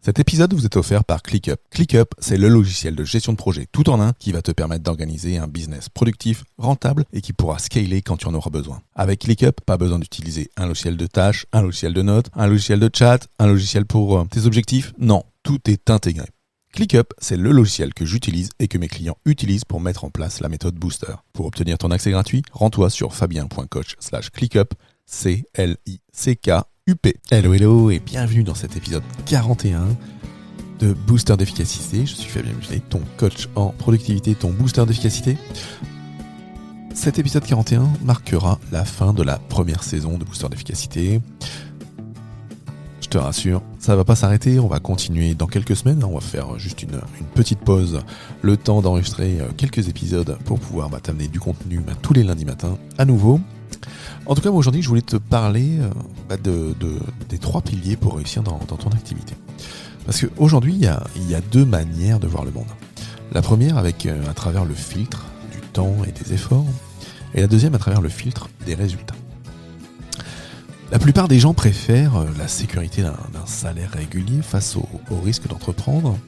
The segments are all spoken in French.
Cet épisode vous est offert par ClickUp. ClickUp, c'est le logiciel de gestion de projet tout en un qui va te permettre d'organiser un business productif, rentable et qui pourra scaler quand tu en auras besoin. Avec ClickUp, pas besoin d'utiliser un logiciel de tâches, un logiciel de notes, un logiciel de chat, un logiciel pour tes objectifs. Non, tout est intégré. ClickUp, c'est le logiciel que j'utilise et que mes clients utilisent pour mettre en place la méthode Booster. Pour obtenir ton accès gratuit, rends-toi sur fabien.coach/ClickUp, CLICKUP. Hello et bienvenue dans cet épisode 41 de Booster d'efficacité. Je suis Fabien Muselet, ton coach en productivité, ton booster d'efficacité. Cet épisode 41 marquera la fin de la première saison de Booster d'efficacité. Je te rassure, ça ne va pas s'arrêter, on va continuer dans quelques semaines, on va faire juste une petite pause, le temps d'enregistrer quelques épisodes pour pouvoir t'amener du contenu tous les lundis matins à nouveau. En tout cas, moi, aujourd'hui, je voulais te parler des 3 piliers pour réussir dans ton activité. Parce qu'aujourd'hui, il y a 2 manières de voir le monde. La première avec à travers le filtre du temps et des efforts, et la deuxième à travers le filtre des résultats. La plupart des gens préfèrent la sécurité d'un salaire régulier face au risque d'entreprendre,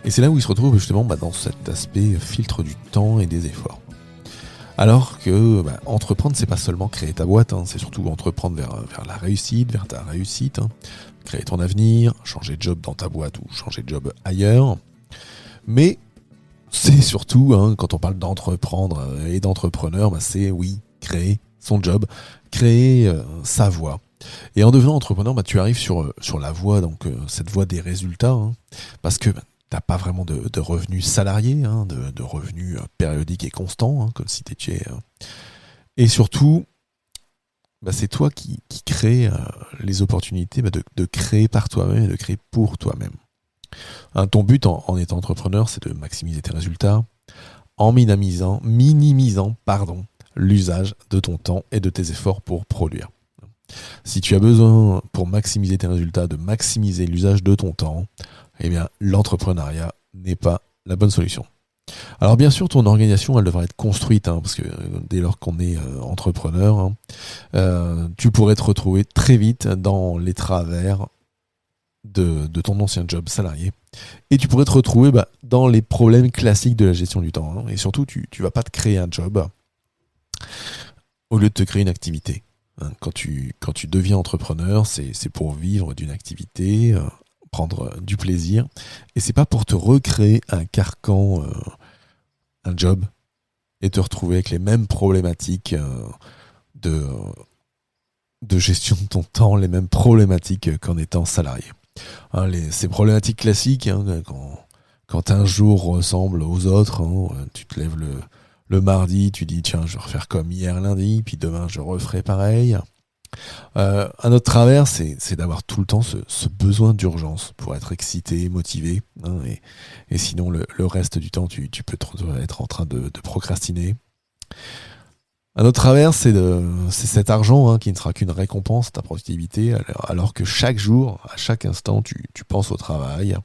et c'est là où ils se retrouvent justement dans cet aspect filtre du temps et des efforts. Alors que entreprendre, c'est pas seulement créer ta boîte, c'est surtout entreprendre vers la réussite, vers ta réussite, créer ton avenir, changer de job dans ta boîte ou changer de job ailleurs. Mais c'est surtout, quand on parle d'entreprendre et d'entrepreneur, c'est créer son job, créer sa voie. Et en devenant entrepreneur, tu arrives sur la voie, donc cette voie des résultats, parce que t'as pas vraiment de revenus salariés, de revenus périodiques et constants, comme si t'étais... Et surtout, c'est toi qui crée les opportunités de créer par toi-même et de créer pour toi-même. Ton but en étant entrepreneur, c'est de maximiser tes résultats en minimisant l'usage de ton temps et de tes efforts pour produire. Si tu as besoin, pour maximiser tes résultats, de maximiser l'usage de ton temps, l'entrepreneuriat n'est pas la bonne solution. Alors bien sûr, ton organisation, elle devra être construite, parce que dès lors qu'on est entrepreneur, tu pourrais te retrouver très vite dans les travers de ton ancien job salarié. Et tu pourrais te retrouver dans les problèmes classiques de la gestion du temps. Et surtout, tu vas pas te créer un job au lieu de te créer une activité. Quand tu deviens entrepreneur, c'est pour vivre d'une activité, prendre du plaisir, et c'est pas pour te recréer un carcan, un job, et te retrouver avec les mêmes problématiques de gestion de ton temps, les mêmes problématiques qu'en étant salarié. Ces problématiques classiques, quand un jour ressemble aux autres, tu te lèves le mardi, tu dis tiens, je vais refaire comme hier lundi, puis demain je referai pareil. Un autre travers, c'est d'avoir tout le temps ce besoin d'urgence pour être excité, motivé, et sinon le reste du temps tu peux être en train de procrastiner. Un autre travers, c'est cet argent qui ne sera qu'une récompense à ta productivité, alors que chaque jour, à chaque instant, tu penses au travail.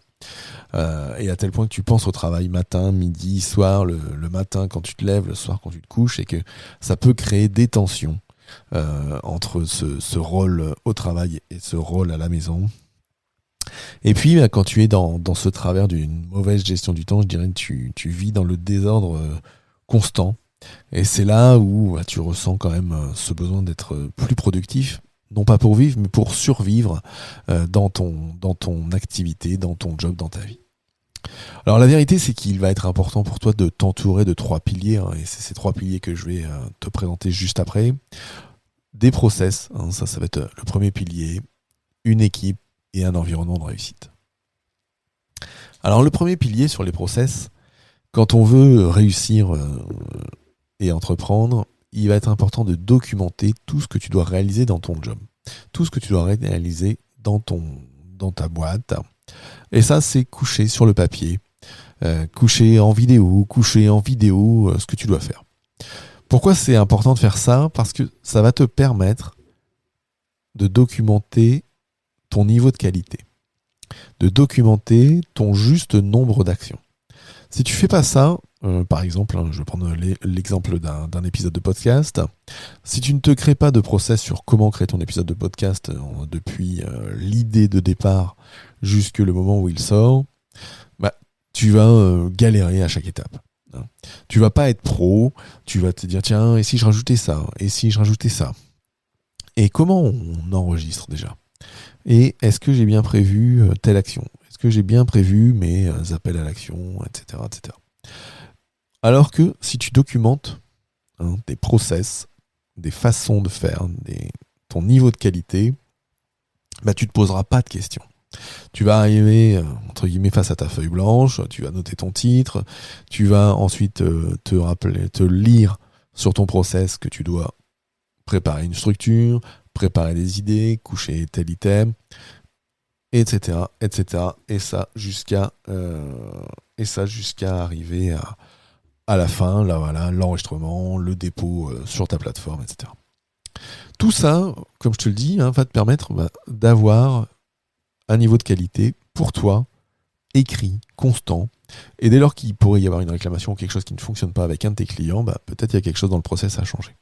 Et à tel point que tu penses au travail matin, midi, soir, le matin quand tu te lèves, le soir quand tu te couches, et que ça peut créer des tensions entre ce rôle au travail et ce rôle à la maison. Et puis quand tu es dans ce travers d'une mauvaise gestion du temps, je dirais que tu vis dans le désordre constant, et c'est là où tu ressens quand même ce besoin d'être plus productif, non pas pour vivre, mais pour survivre dans ton activité, dans ton job, dans ta vie. Alors la vérité, c'est qu'il va être important pour toi de t'entourer de 3 piliers, et c'est ces 3 piliers que je vais te présenter juste après. Des process, ça va être le premier pilier, une équipe et un environnement de réussite. Alors le premier pilier sur les process, quand on veut réussir et entreprendre, il va être important de documenter tout ce que tu dois réaliser dans ton job, tout ce que tu dois réaliser dans ta boîte. Et ça, c'est couché sur le papier, couché en vidéo, ce que tu dois faire. Pourquoi c'est important de faire ça ? Parce que ça va te permettre de documenter ton niveau de qualité, de documenter ton juste nombre d'actions. Si tu fais pas ça, par exemple, je vais prendre l'exemple d'un épisode de podcast. Si tu ne te crées pas de process sur comment créer ton épisode de podcast depuis l'idée de départ jusque le moment où il sort, bah, tu vas galérer à chaque étape. Hein. Tu vas pas être pro, tu vas te dire tiens, et si je rajoutais ça, et si je rajoutais ça. Et comment on enregistre déjà ? Et est-ce que j'ai bien prévu telle action ? Est-ce que j'ai bien prévu mes appels à l'action, etc., etc. Alors que si tu documentes des process, des façons de faire, ton niveau de qualité, bah, tu ne te poseras pas de questions. Tu vas arriver, entre guillemets, face à ta feuille blanche, tu vas noter ton titre, tu vas ensuite te lire sur ton process que tu dois préparer une structure, préparer des idées, coucher tel item, etc., etc. Et ça jusqu'à arriver à la fin, là voilà, l'enregistrement, le dépôt sur ta plateforme, etc. Tout ça, comme je te le dis, va te permettre d'avoir un niveau de qualité pour toi, écrit, constant. Et dès lors qu'il pourrait y avoir une réclamation ou quelque chose qui ne fonctionne pas avec un de tes clients, peut-être il y a quelque chose dans le process à changer.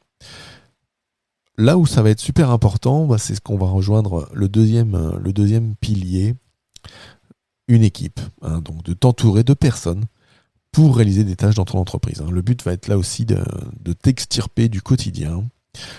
Là où ça va être super important, c'est ce qu'on va rejoindre le deuxième pilier, une équipe. Donc de t'entourer de personnes pour réaliser des tâches dans ton entreprise. Le but va être là aussi de t'extirper du quotidien.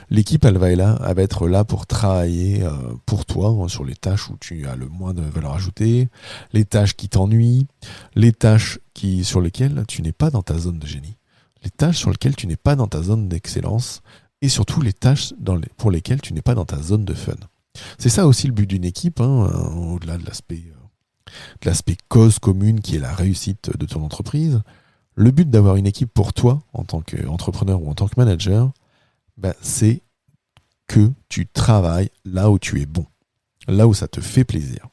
L'équipe, elle va être là pour travailler pour toi sur les tâches où tu as le moins de valeur ajoutée, les tâches qui t'ennuient, les tâches sur lesquelles tu n'es pas dans ta zone de génie, les tâches sur lesquelles tu n'es pas dans ta zone d'excellence et surtout les tâches pour lesquelles tu n'es pas dans ta zone de fun. C'est ça aussi le but d'une équipe, au-delà de l'aspect cause commune qui est la réussite de ton entreprise. Le but d'avoir une équipe pour toi en tant qu'entrepreneur ou en tant que manager, c'est que tu travailles là où tu es bon, là où ça te fait plaisir.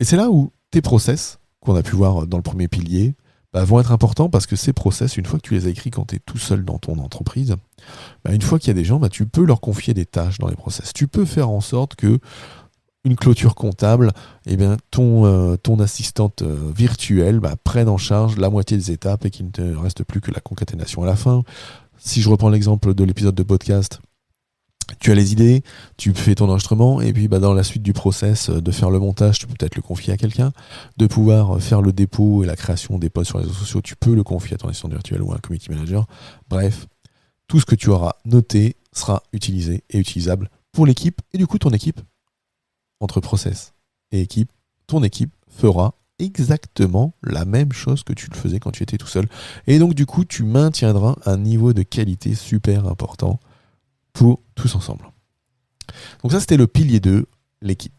Et c'est là où tes process, qu'on a pu voir dans le premier pilier, vont être importants parce que ces process, une fois que tu les as écrits quand tu es tout seul dans ton entreprise, une fois qu'il y a des gens, tu peux leur confier des tâches dans les process. Tu peux faire en sorte que une clôture comptable, ton assistante virtuelle prenne en charge la moitié des étapes et qu'il ne te reste plus que la concaténation à la fin. Si je reprends l'exemple de l'épisode de podcast, tu as les idées, tu fais ton enregistrement, et puis dans la suite du process de faire le montage, tu peux peut-être le confier à quelqu'un, de pouvoir faire le dépôt et la création des posts sur les réseaux sociaux, tu peux le confier à ton assistant virtuel ou à un community manager. Bref, tout ce que tu auras noté sera utilisé et utilisable pour l'équipe, et du coup ton équipe, entre process et équipe, ton équipe fera exactement la même chose que tu le faisais quand tu étais tout seul. Et donc du coup, tu maintiendras un niveau de qualité super important pour tous ensemble. Donc ça, c'était le pilier 2, l'équipe.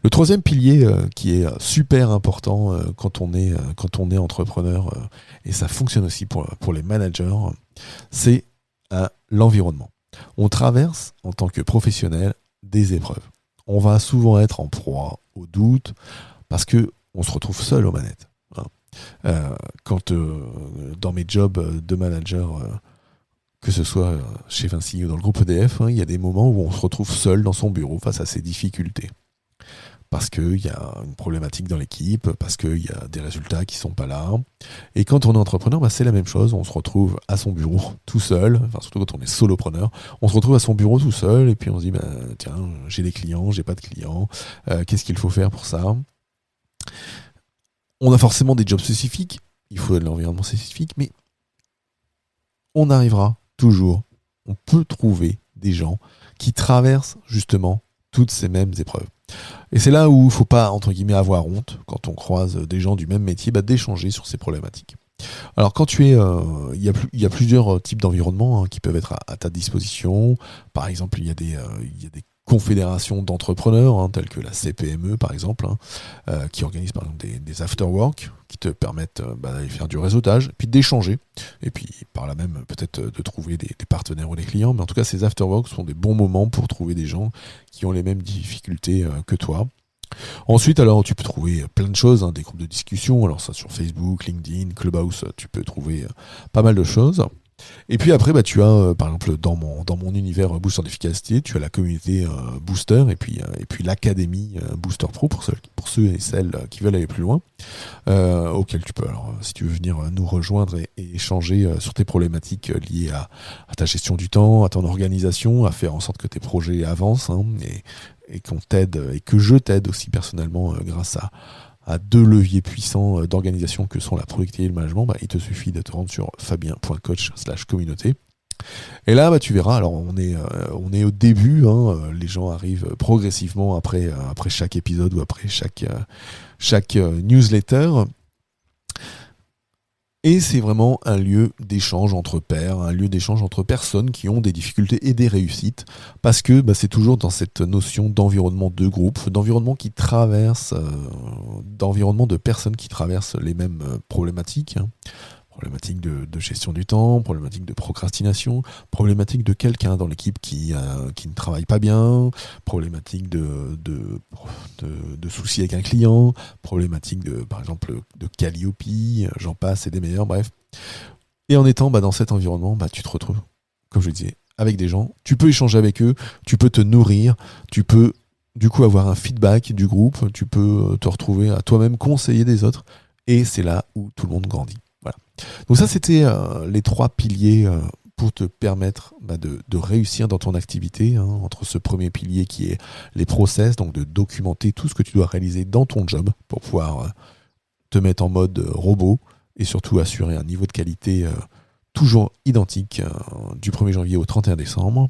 Le troisième pilier qui est super important quand on est entrepreneur, et ça fonctionne aussi pour les managers, c'est l'environnement. On traverse, en tant que professionnel, des épreuves. On va souvent être en proie au doute parce qu'on se retrouve seul aux manettes. Quand dans mes jobs de manager, que ce soit chez Vinci ou dans le groupe EDF, il y a des moments où on se retrouve seul dans son bureau face à ses difficultés. Parce qu'il y a une problématique dans l'équipe, parce qu'il y a des résultats qui ne sont pas là. Et quand on est entrepreneur, c'est la même chose. On se retrouve à son bureau tout seul, surtout quand on est solopreneur. On se retrouve à son bureau tout seul et puis on se dit, tiens, j'ai des clients, j'ai pas de clients. Qu'est-ce qu'il faut faire pour ça ? On a forcément des jobs spécifiques. Il faut de l'environnement spécifique, mais on arrivera toujours. On peut trouver des gens qui traversent justement toutes ces mêmes épreuves. Et c'est là où il ne faut pas, entre guillemets, avoir honte, quand on croise des gens du même métier, d'échanger sur ces problématiques. Alors quand tu es... il y a plusieurs types d'environnements qui peuvent être à ta disposition. Par exemple, il y a des confédérations d'entrepreneurs, telles que la CPME par exemple, qui organisent par exemple des after-work, qui te permettent d'aller faire du réseautage, puis d'échanger, et puis par là même peut-être de trouver des partenaires ou des clients. Mais en tout cas, ces after-work sont des bons moments pour trouver des gens qui ont les mêmes difficultés que toi. Ensuite, alors, tu peux trouver plein de choses, des groupes de discussion, alors ça sur Facebook, LinkedIn, Clubhouse, tu peux trouver pas mal de choses. Et puis après, tu as, par exemple, dans mon univers Booster d'efficacité, tu as la communauté Booster et puis l'académie Booster Pro pour ceux et celles qui veulent aller plus loin, auquel tu peux, alors, si tu veux venir nous rejoindre et échanger sur tes problématiques liées à ta gestion du temps, à ton organisation, à faire en sorte que tes projets avancent, et qu'on t'aide, et que je t'aide aussi personnellement grâce à 2 leviers puissants d'organisation que sont la productivité et le management, il te suffit de te rendre sur fabien.coach/communauté. Et là, tu verras, alors on est au début, les gens arrivent progressivement après chaque épisode ou après chaque newsletter. Et c'est vraiment un lieu d'échange entre pairs, un lieu d'échange entre personnes qui ont des difficultés et des réussites, parce que c'est toujours dans cette notion d'environnement de groupe, d'environnement de personnes qui traversent les mêmes problématiques. Problématique de gestion du temps, problématique de procrastination, problématique de quelqu'un dans l'équipe qui ne travaille pas bien, problématique de soucis avec un client, problématique par exemple de Calliope, j'en passe et des meilleurs, bref. Et en étant dans cet environnement, tu te retrouves, comme je le disais, avec des gens, tu peux échanger avec eux, tu peux te nourrir, tu peux du coup avoir un feedback du groupe, tu peux te retrouver à toi-même conseiller des autres, et c'est là où tout le monde grandit. Voilà. Donc ça, c'était les 3 piliers pour te permettre de réussir dans ton activité, entre ce premier pilier qui est les process, donc de documenter tout ce que tu dois réaliser dans ton job pour pouvoir te mettre en mode robot et surtout assurer un niveau de qualité toujours identique du 1er janvier au 31 décembre.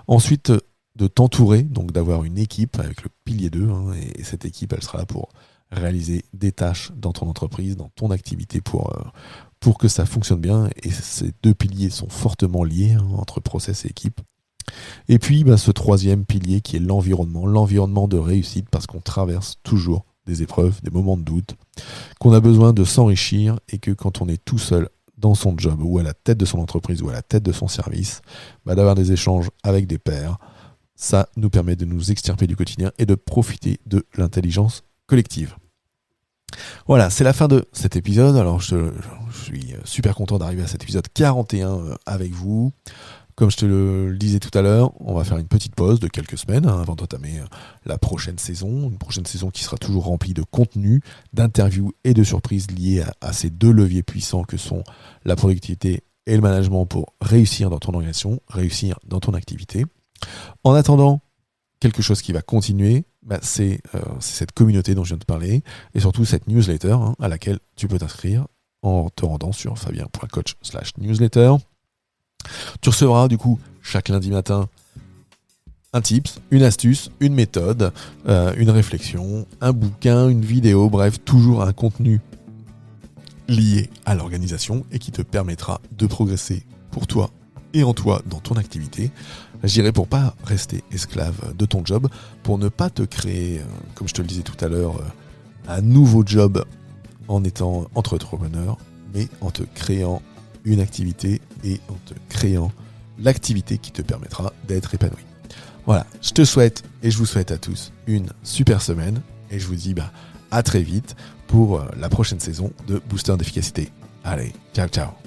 Ensuite, de t'entourer, donc d'avoir une équipe avec le pilier 2, et cette équipe, elle sera là pour réaliser des tâches dans ton entreprise, dans ton activité pour que ça fonctionne bien. Et ces 2 piliers sont fortement liés entre process et équipe. Et puis ce 3e pilier qui est l'environnement de réussite, parce qu'on traverse toujours des épreuves, des moments de doute, qu'on a besoin de s'enrichir, et que quand on est tout seul dans son job ou à la tête de son entreprise ou à la tête de son service, d'avoir des échanges avec des pairs, ça nous permet de nous extirper du quotidien et de profiter de l'intelligence collective. Voilà, c'est la fin de cet épisode. Alors je suis super content d'arriver à cet épisode 41 avec vous. Comme je te le disais tout à l'heure, on va faire une petite pause de quelques semaines avant d'entamer la prochaine saison. Une prochaine saison qui sera toujours remplie de contenu, d'interviews et de surprises liées à ces 2 leviers puissants que sont la productivité et le management pour réussir dans ton organisation, réussir dans ton activité. En attendant, quelque chose qui va continuer, c'est cette communauté dont je viens de te parler, et surtout cette newsletter à laquelle tu peux t'inscrire en te rendant sur fabien.coach/newsletter. Tu recevras du coup chaque lundi matin un tips, une astuce, une méthode, une réflexion, un bouquin, une vidéo, bref, toujours un contenu lié à l'organisation et qui te permettra de progresser pour toi et en toi dans ton activité. Je dirais pour pas rester esclave de ton job, pour ne pas te créer, comme je te le disais tout à l'heure, un nouveau job en étant entrepreneur, mais en te créant une activité et en te créant l'activité qui te permettra d'être épanoui. Voilà, je te souhaite et je vous souhaite à tous une super semaine et je vous dis à très vite pour la prochaine saison de Booster d'efficacité. Allez, ciao ciao.